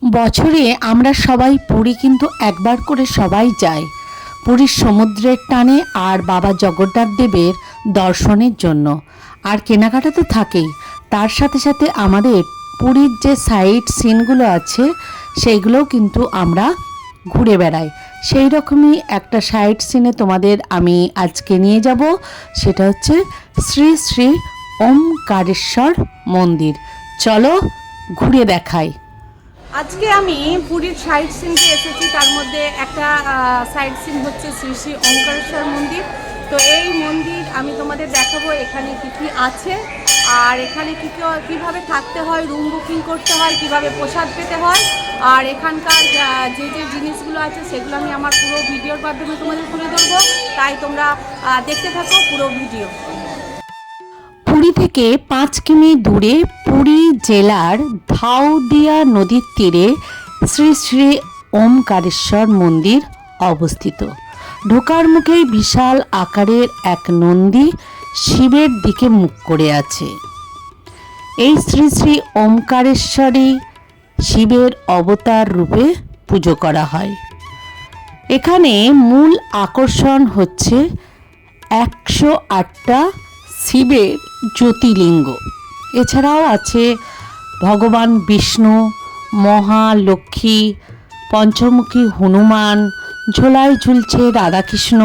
বছরে আমরা সবাই পুরী কিন্তু একবার করে সবাই যাই পুরীর সমুদ্রের টানে আর বাবা জগন্নাথ দেবের দর্শনের জন্য। আর কেনাকাটা তো থাকেই, তার সাথে সাথে আমাদের পুরীর যে সাইট সিনগুলো আছে সেইগুলোও কিন্তু আমরা ঘুরে বেড়াই। সেই রকমই একটা সাইট সিনে তোমাদের আমি আজকে নিয়ে যাব, সেটা হচ্ছে শ্রী শ্রী ওমকারেশ্বর মন্দির। চলো ঘুরে দেখাই। আজকে আমি পুরীর সাইট সিনতে এসেছি, তার মধ্যে একটা সাইট সিন হচ্ছে শ্রী শ্রী ওঙ্কারেশ্বর মন্দির। তো এই মন্দির আমি তোমাদের দেখাবো এখানে কী কী আছে, আর এখানে কীভাবে থাকতে হয়, রুম বুকিং করতে হয়, কিভাবে প্রসাদ পেতে হয়, আর এখানকার যে যে জিনিসগুলো আছে সেগুলো আমি আমার পুরো ভিডিওর মাধ্যমে তোমাদের তুলে ধরবো। তাই তোমরা দেখতে থাকো পুরো ভিডিও। পুরী থেকে 5 কিমি দূরে পুরী জেলার ধাউদিয়া নদীর তীরে শ্রী শ্রী ওমকারেশ্বর মন্দির অবস্থিত। ঢোকার মুখেই বিশাল আকারের এক নন্দী শিবের দিকে মুখ করে আছে। এই শ্রী শ্রী ওমকারেশ্বরী শিবের অবতার রূপে পুজো করা হয়। এখানে মূল আকর্ষণ হচ্ছে 108টা শিবের জ্যোতির্লিঙ্গ। এছাড়াও আছে ভগবান বিষ্ণু, মহালক্ষ্মী, পঞ্চমুখী হনুমান, ঝোলায় ঝুলছে রাধাকৃষ্ণ,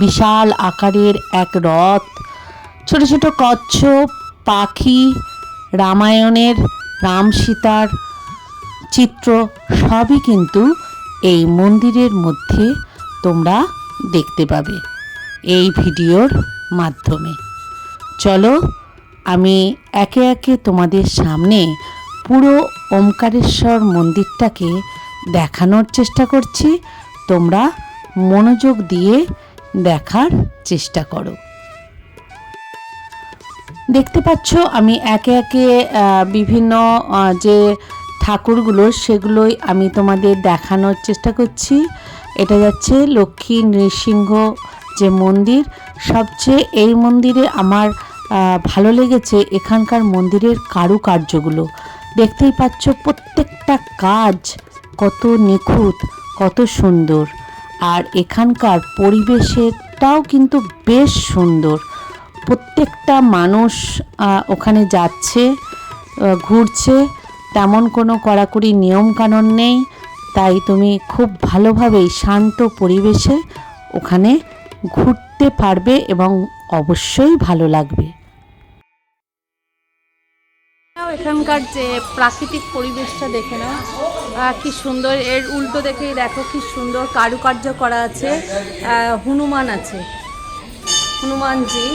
বিশাল আকারের এক রথ, ছোট ছোট কচ্ছপ, পাখি, রামায়ণের রাম সীতার চিত্র সবই কিন্তু এই মন্দিরের মধ্যে তোমরা দেখতে পাবে এই ভিডিওর মাধ্যমে। চলো আমি একে একে তোমাদের সামনে পুরো ওমকারেশ্বর মন্দিরটাকে দেখানোর চেষ্টা করছি, তোমরা মনোযোগ দিয়ে দেখার চেষ্টা করো। দেখতে পাচ্ছ আমি একে একে বিভিন্ন যে ঠাকুরগুলো সেগুলোই আমি তোমাদের দেখানোর চেষ্টা করছি। এটা যাচ্ছে লক্ষ্মী নৃসিংহ যে মন্দির। সবচেয়ে এই মন্দিরে আমার ভালো লেগেছে এখানকার মন্দিরের কারুকার্যগুলো। দেখতেই পাচ্ছ প্রত্যেকটা কাজ কত নিখুঁত, কত সুন্দর। আর এখানকার পরিবেশটাও কিন্তু বেশ সুন্দর। প্রত্যেকটা মানুষ ওখানে যাচ্ছে, ঘুরছে, তেমন কোনো কড়াকড়ি নিয়মকানুন নেই। তাই তুমি খুব ভালোভাবেই শান্ত পরিবেশে ওখানে ঘুরতে পারবে এবং অবশ্যই ভালো লাগবে। এখানকার যে প্রাকৃতিক পরিবেশটা দেখে নাও, কি সুন্দর। এর উল্টো দেখেই দেখো কি সুন্দর কারুকার্য করা আছে। হনুমান আছে, হনুমানজি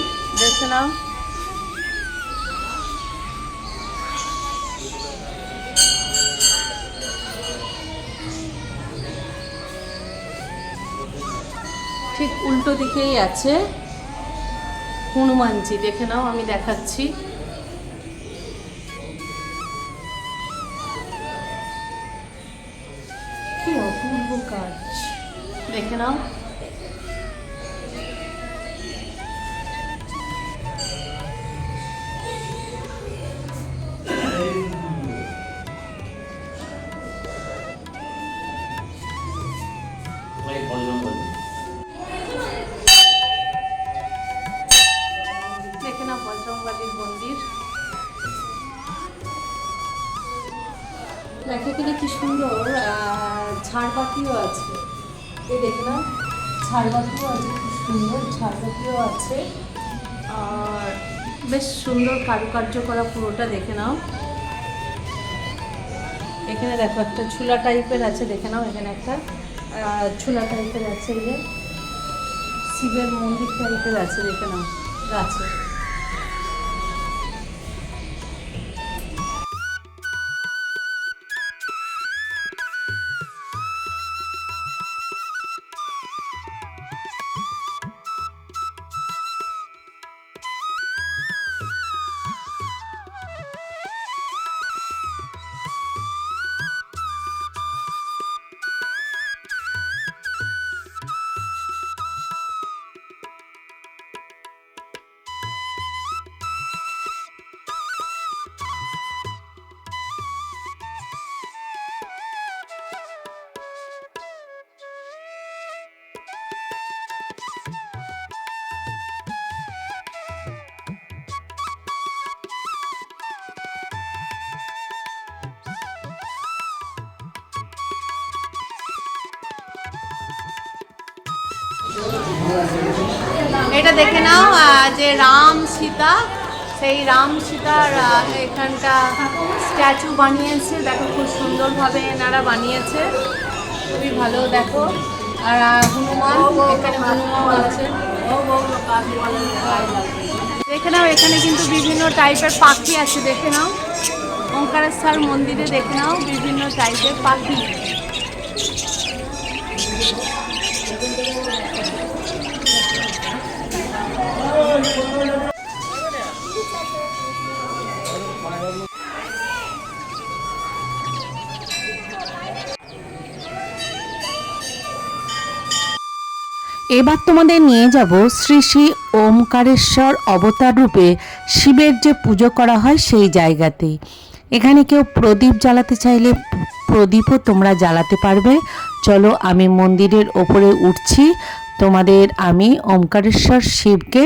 দেখে নাও। ঠিক উল্টো দিকেই আছে হনুমানজি, দেখে নাও, আমি দেখাচ্ছি। কি অপূর্ব কাজ, দেখে নাও। দেখে নাও বজরংবলীর মন্দির, দেখে কিনা কি সুন্দর। ঝাড়বাতিও আছে, এই দেখে নাও, ঝাড়বাতিও আছে, খুব সুন্দর ঝাড়বাতিও আছে। আর বেশ সুন্দর কারুকার্য করা পুরোটা, দেখে নাও। এখানে দেখো একটা ঝুলা টাইপের আছে, দেখে নাও। এখানে একটা ঝুলা টাইপের আছে, এই যে শিবের মন্দির টাইপের আছে, দেখে নাও গাছে। এটা দেখে নাও যে রাম সীতা, সেই রাম সীতার এখানটা স্ট্যাচু বানিয়েছে। দেখো খুব সুন্দরভাবে এনারা বানিয়েছে, খুবই ভালো। দেখো আর হনুমান, এখানে হনুমান আছে। দেখে নাও এখানে কিন্তু বিভিন্ন টাইপের পাখি আছে। দেখে নাও ওঙ্কারেশ্বর মন্দিরে দেখে নাও বিভিন্ন টাইপের পাখি। এবার তোমাদের নিয়ে যাব শ্রী শ্রী ওমকারেশ্বর অবতার রূপে শিবের যে পুজো করা হয় সেই জায়গাতে। এখানে কেউ প্রদীপ জ্বালাতে চাইলে প্রদীপও তোমরা জ্বালাতে পারবে। চলো আমি মন্দিরের ওপরে উঠছি, তোমাদের আমি ওমকারেশ্বর শিবকে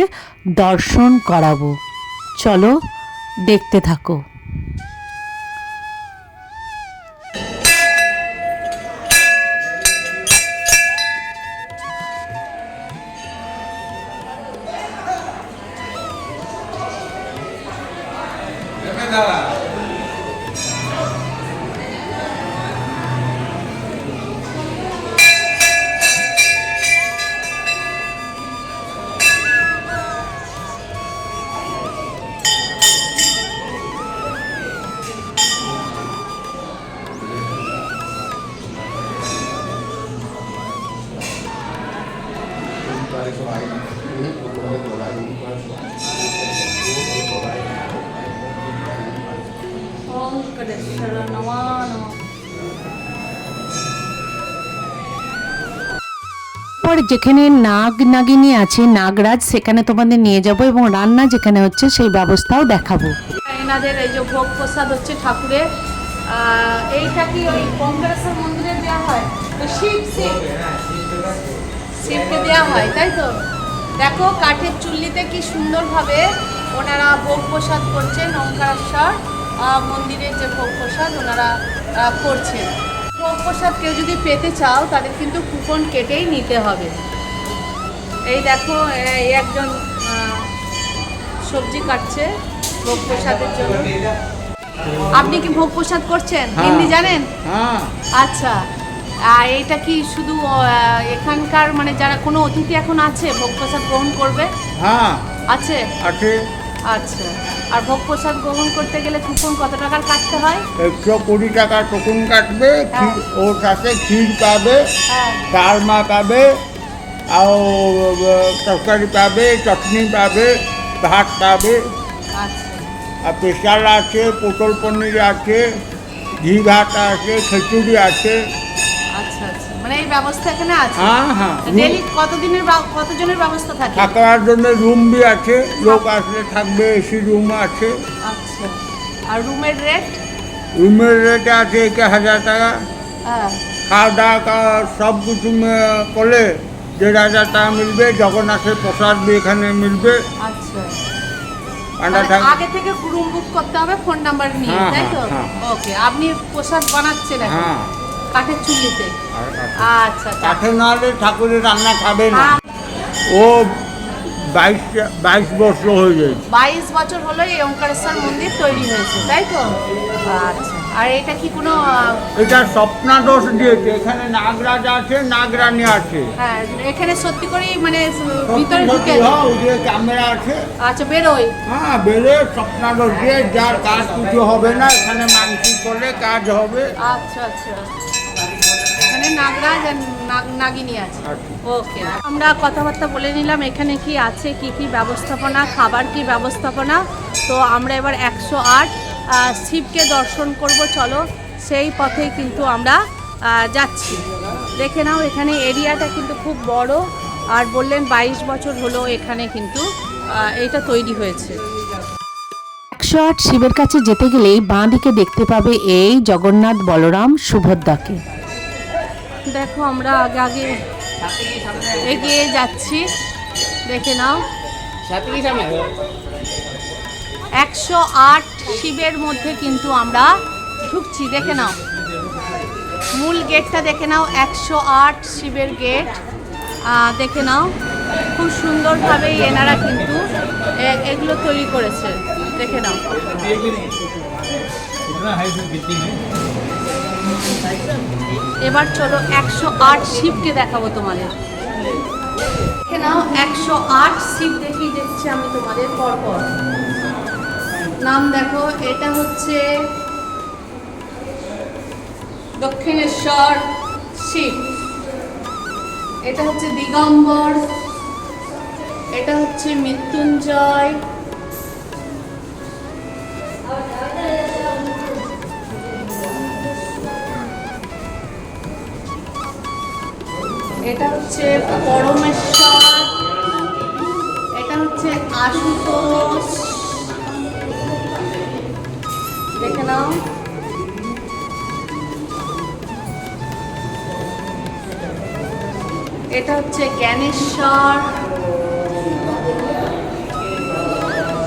দর্শন করাবো। চলো দেখতে থাকো। ওঙ্কারেশ্বর নমঃ নমঃ। পর যেখানে নাগ নাগিনী আছে, নাগরাজ, সেখানে তোমাদের নিয়ে যাব এবং রান্না যেখানে হচ্ছে সেই ব্যবস্থাও দেখাবো। এনাদের এই যে ভোগ প্রসাদ হচ্ছে ঠাকুরের। এইটা কি ওই ওঙ্কারেশ্বর মন্দিরে দেওয়া হয়? শিবকে দেওয়া হয়, তাই তো? দেখো কাঠের চুল্লিতে কি সুন্দরভাবে ওনারা ভোগ প্রসাদ করছেন। ওঙ্কারেশ্বর মন্দিরের যে ভোগ প্রসাদ ওনারা করছেন। ভোগ প্রসাদ কেউ যদি পেতে চাও তাদের কিন্তু কুপন কেটেই নিতে হবে। এই দেখো এই একজন সবজি কাটছে ভোগ প্রসাদের জন্য। আপনি কি ভোগ প্রসাদ করছেন? হিন্দি জানেন? আচ্ছা, এইটা কি শুধু এখানকার মানে যারা কোনো অতিথি এখন আছে ভোগ প্রসাদ গ্রহণ করবে? হ্যাঁ আছে আছে। আচ্ছা, আর ভোগ প্রসাদ গ্রহণ করতে গেলে কুপন কত টাকার কাটতে হয়? 120 টাকা টোকন কাটবে। হ্যাঁ। ওর সাথে ক্ষীর পাবে, হ্যাঁ ডালমা পাবে, আর তরকারি পাবে, চটনি পাবে, ভাত পাবে, আচ্ছা আর স্পেশাল আছে, পটল পনির আছে, ঘি ভাত আছে, খিচুড়ি আছে। আচ্ছা আচ্ছা, মানে এই ব্যবস্থা এখানে আছে? হ্যাঁ হ্যাঁ। ডেলি কতজনের ব্যবস্থা থাকে? থাকার জন্য রুম বি আছে, লোক আসলে থাকবে, এসি রুম আছে। আচ্ছা, আর রুমের রেট? রুমের রেট আছে 1000 টাকা। হ্যাঁ খাওয়া দাওয়া সব কিছু করলে 1500 টাকা মিলবে। জগন্নাথের প্রসাদ বি এখানে মিলবে। আচ্ছা, আন্ডা মানে আগে থেকে রুম বুক করতে হবে ফোন নাম্বার নিয়ে, হ্যাঁ, তাই তো? হ্যাঁ, ওকে, আপনি প্রসাদ বানাচ্ছেন এখন হ্যাঁ। কাঠের চুল্লিতে? আচ্ছা আচ্ছা। কাঠে নাহলে ঠাকুরের রান্না খাবে না। হ্যাঁ, ও 22 বছর হয়ে গেছে। 22 বছর হলো এই ওঙ্কারেশ্বর মন্দির তৈরি হয়েছে, তাই তো? আচ্ছা, আর এটা কি কোনো এটা স্বপ্নাদোষ দিয়েছে। এখানে নাগরাজ আছে, নাগরানী আছে। হ্যাঁ, এখানে সত্যি করেই মানে ভিতরে ঢুকে? ওই যে ক্যামেরা আছে। আচ্ছা, বেরোয়? হ্যাঁ, বেরো স্বপ্নাদোষ দিয়ে যার কাজ কিছু হবে না, এখানে মানসিক করলে কাজ হবে। আচ্ছা আচ্ছা, এখানে নাগরাজ আর নাগিনী আছে। আচ্ছা। ওকে, আমরা কথাবার্তা বলে নিলাম এখানে কি আছে, কি কি ব্যবস্থাপনা, খাবার কি ব্যবস্থাপনা। তো আমরা এবার 108 শিবকে দর্শন করব। চলো সেই পথেই কিন্তু আমরা যাচ্ছি। দেখে নাও এখানে এরিয়াটা কিন্তু খুব বড়, আর বললেন 22 বছর হলো এখানে কিন্তু এইটা তৈরি হয়েছে। 108 শিবের কাছে যেতে গেলেই বাঁ দিকে দেখতে পাবে এই জগন্নাথ বলরাম সুভদ্রাকে। দেখো আমরা আগে আগে এগিয়ে যাচ্ছি, দেখে নাও 108 শিবের মধ্যে কিন্তু আমরা ঢুকছি। দেখে নাও মূল গেটটা, দেখে নাও 108 শিবের গেট। দেখে নাও, খুব সুন্দরভাবে এনারা কিন্তু এগুলো তৈরি করেছে, দেখে নাও। এবার চলো 108 শিবকে দেখাবো তোমাদের। দেখে নাও 108 শিব দেখিয়ে দিচ্ছি আমি তোমাদের পরপর। নাম দেখো, এটা হচ্ছে দক্ষিণেশ্বর শিব, এটা হচ্ছে দিগম্বর, এটা হচ্ছে মৃত্যুঞ্জয়, এটা হচ্ছে পরমেশ্বর, এটা হচ্ছে আশুতোষ, দেখে নাও। এটা হচ্ছে জ্ঞানেশ্বর,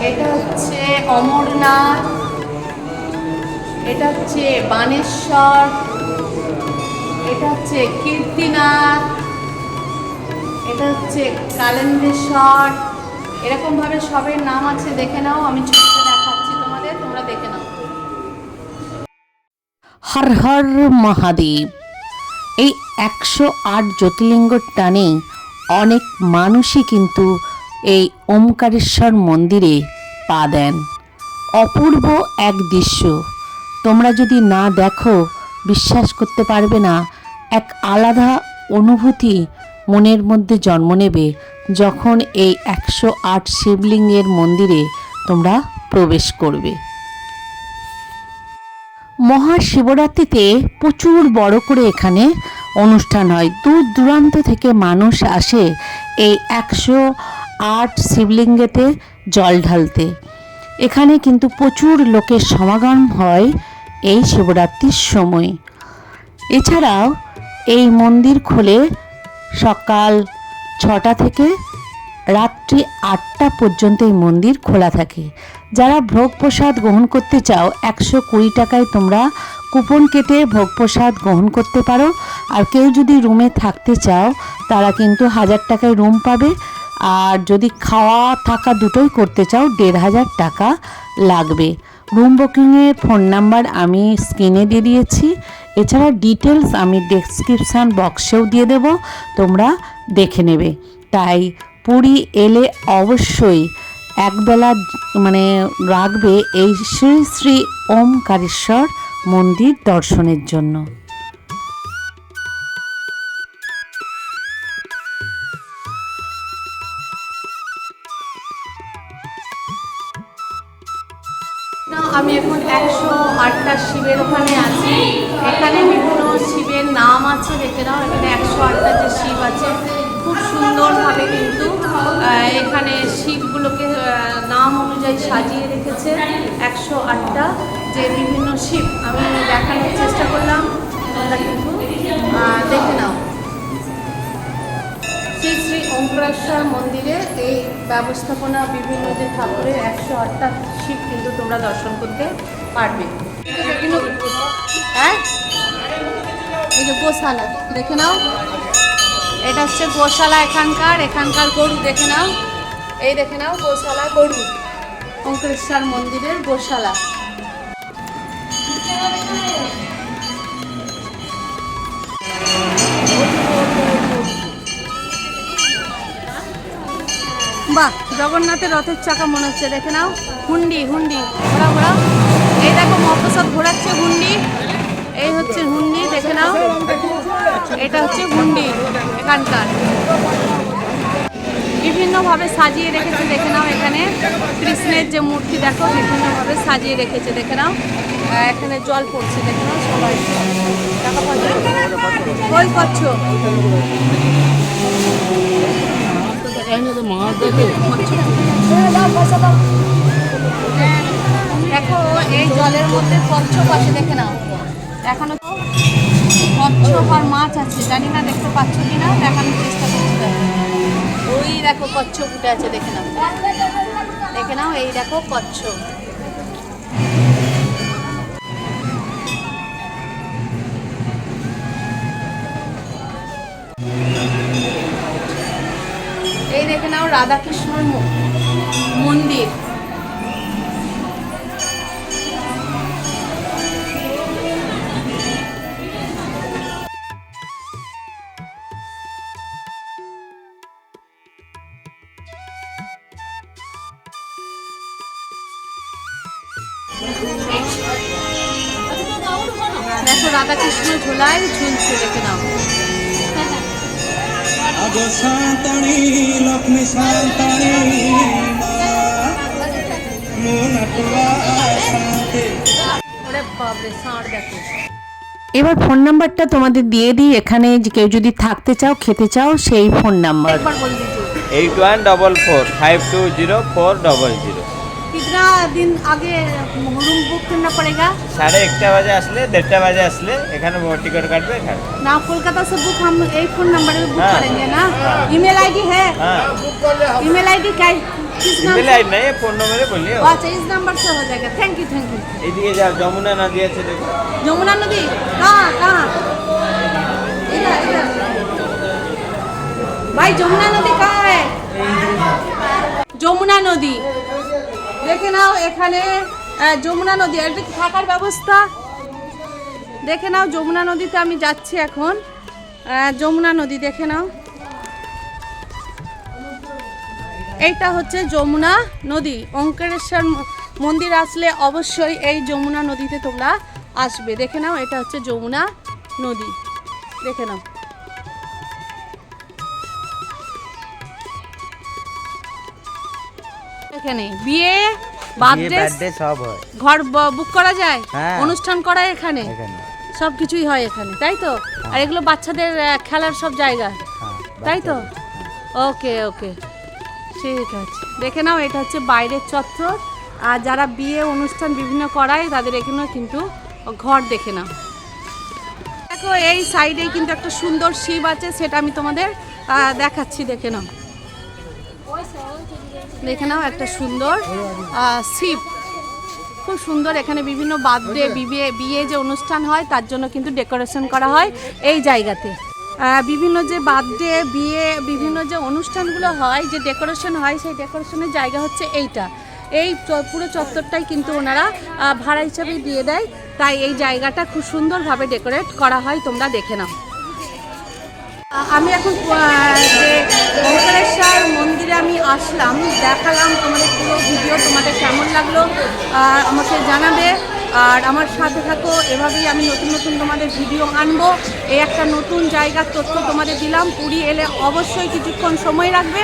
এটা হচ্ছে অমরনাথ, এটা হচ্ছে বানেশ্বর, এটা হচ্ছে কীর্তিনাথ, এটা হচ্ছে কালেন্দেশ্বর। এরকম ভাবে সবের নাম আছে, দেখে নাও। আমি ছোট্ট দেখাচ্ছি তোমাদের, তোমরা দেখে নাও। হর হর মহাদেব। এই 108 জ্যোতির্লিঙ্গর টানে অনেক মানুষই কিন্তু এই ওমকারেশ্বর মন্দিরে পা দেন। অপূর্ব এক দৃশ্য, তোমরা যদি না দেখো বিশ্বাস করতে পারবে না। এক আলাদা অনুভূতি মনের মধ্যে জন্ম নেবে যখন এই 108 শিবলিঙ্গের মন্দিরে তোমরা প্রবেশ করবে। মহাশিবরাত্রিতে প্রচুর বড় করে এখানে অনুষ্ঠান হয়, দূর দূরান্ত থেকে মানুষ আসে এই 108 শিবলিঙ্গেতে জল ঢালতে। এখানে কিন্তু প্রচুর লোকের সমাগম হয় এই শিবরাত্রির সময়। এছাড়াও এই মন্দির খোলে সকাল 6টা থেকে রাত্রি 8টা পর্যন্ত এই মন্দির খোলা থাকে। যারা ভোগ প্রসাদ গ্রহণ করতে চাও 120 টাকায় তোমরা কুপন কেটে ভোগ প্রসাদ গ্রহণ করতে পারো। আর কেউ যদি রুমে থাকতে চাও তারা কিন্তু 1000 টাকায় রুম পাবে। আর যদি খাওয়া থাকা দুটোই করতে চাও 1500 টাকা লাগবে। রুম বুকিংয়ের ফোন নাম্বার আমি স্ক্রিনে দিয়ে দিয়েছি, এছাড়া ডিটেলস আমি ডেসক্রিপশান বক্সেও দিয়ে দেব, তোমরা দেখে নেবে। তাই পুরী এলে অবশ্যই একবেলা রাখবে এই শ্রী শ্রী ওমকারেশ্বর মন্দির দর্শনের জন্য। আমি এখন 108টা শিবের ওখানে আছি। এখানে বিভিন্ন শিবের নাম আছে, দেখে নাও। এখানে 108টা যে শিব আছে খুব সুন্দরভাবে কিন্তু এখানে শিবগুলোকে নাম অনুযায়ী সাজিয়ে রেখেছে। 108টা যে বিভিন্ন শিব আমি দেখানোর চেষ্টা করলাম, তোমরা কিন্তু দেখে নাও। শ্রী শ্রী ওমকারেশ্বর মন্দিরে এই ব্যবস্থাপনা বিভিন্ন যে ঠাকুরের 108টা শিব কিন্তু তোমরা দর্শন করতে পারবে। হ্যাঁ, এই যে গোশালা দেখে নাও, এটা হচ্ছে গোশালা এখানকার গরু দেখে নাও। এই দেখে নাও গোশালা গরু, ওমকারেশ্বর মন্দিরের গোশালা। বাহ, জগন্নাথের রথের চাকা মনে হচ্ছে, দেখে নাও। হুন্ডি ঘোরা, এই দেখো মহাপ্রসাদ ঘোরাচ্ছে হুন্ডি। এই হচ্ছে হুন্ডি, দেখে নাও। এটা হচ্ছে হুন্ডি এখানকার। বিভিন্নভাবে সাজিয়ে রেখেছে, দেখে নাও। এখানে কৃষ্ণের যে মূর্তি দেখো বিভিন্নভাবে সাজিয়ে রেখেছে, দেখে নাও। এখানে জল পড়ছে, দেখে নাও। সবাই টাকা পয়সা ওই করছো। দেখো এই জলের মধ্যে কচ্ছপ আছে, দেখে নাও। এখনো কচ্ছপ আর মাছ আছে, জানি না দেখতে পাচ্ছ কিনা, দেখানোর চেষ্টা করছি। ওই দেখো কচ্ছপ উঠে আছে, দেখে নাও। এই দেখো কচ্ছপ। নাও রাধাকৃষ্ণর মন্দির। দেখো রাধাকৃষ্ণ ঝোলায় ঝুলছে, দেখে নাও। আগো শান্তনী লক্ষ্মী শান্তনী ওরে বাপরে, ষাঁড় দেখো। এবার ফোন নাম্বারটা তোমাদের দিয়ে দিই, এখানে যে কেউ যদি থাকতে চাও, খেতে চাও, সেই ফোন নাম্বার। একবার বল दीजिए 8144520400। कितना दिन आगे रूम बुक करना पड़ेगा? 1:30 বাজে আসলে 1:30 বাজে আসলে এখানে টিকিট কাটবে এখানে। ना कोलकाता से बुक हम एक फोन नंबर पे बुक हाँ। करेंगे ना। ईमेल आईडी है? হ্যাঁ, ईमेल आईडी क्या किस नाम ইমেল से? আইডি নাই, ফোন নম্বরে বললি। अच्छा, इस नंबर से हो जाएगा। Thank you. এইদিকে যাও, যমুনা নদী আছে দেখো। যমুনা নদী कहाँ इधर भाई, যমুনা নদী कहाँ है? যমুনা নদী দেখে নাও এখানে। যমুনা নদী, এটা কি থাকার ব্যবস্থা? দেখে নাও, যমুনা নদীতে আমি যাচ্ছি এখন। যমুনা নদী দেখে নাও, এইটা হচ্ছে যমুনা নদী। ওঙ্কারেশ্বর মন্দির আসলে অবশ্যই এই যমুনা নদীতে তোমরা আসবে। দেখে নাও, এটা হচ্ছে যমুনা নদী, দেখে নাও। এখানে বিয়ে, বার্থডে সব হয় ঘর বুক করা যায়, হ্যাঁ। অনুষ্ঠান করা এখানে এখানে। সব কিছুই হয় এখানে, তাই তো? আর এগুলো বাচ্চাদের খেলার সব জায়গা, তাই তো? ওকে, ঠিক আছে। দেখে নাও, এটা হচ্ছে বাইরের চত্বর। আর যারা বিয়ে অনুষ্ঠান বিভিন্ন করায় তাদের এখানেও কিন্তু ঘর, দেখে নাও। দেখো এই সাইডেই কিন্তু একটা সুন্দর শিব আছে, সেটা আমি তোমাদের দেখাচ্ছি। দেখে নাও, একটা সুন্দর শিব, খুব সুন্দর। এখানে বিভিন্ন বার্থডে, বিয়ে যে অনুষ্ঠান হয় তার জন্য কিন্তু ডেকোরেশন করা হয় এই জায়গাতে। বিভিন্ন যে বার্থডে, বিয়ে, বিভিন্ন যে অনুষ্ঠানগুলো হয়, যে ডেকোরেশন হয়, সেই ডেকোরেশনের জায়গা হচ্ছে এইটা। এই পুরো চত্বরটাই কিন্তু ওনারা ভাড়া হিসাবে দিয়ে দেয়, তাই এই জায়গাটা খুব সুন্দরভাবে ডেকোরেট করা হয়, তোমরা দেখে নাও। আমি এখন যে ওঙ্কারেশ্বর মন্দিরে আমি আসলাম, দেখালাম তোমাদের পুরো ভিডিও। তোমাদের কেমন লাগলো আমাকে জানাবে, আর আমার সাথে থাকো। এভাবেই আমি নতুন তোমাদের ভিডিও আনবো। এই একটা নতুন জায়গার তথ্য তোমাদের দিলাম। পুরী এলে অবশ্যই কিছুক্ষণ সময় রাখবে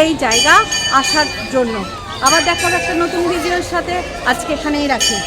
এই জায়গা আসার জন্য। আবার দেখা হবে একটা নতুন ভিডিওর সাথে। আজকে এখানেই রাখি।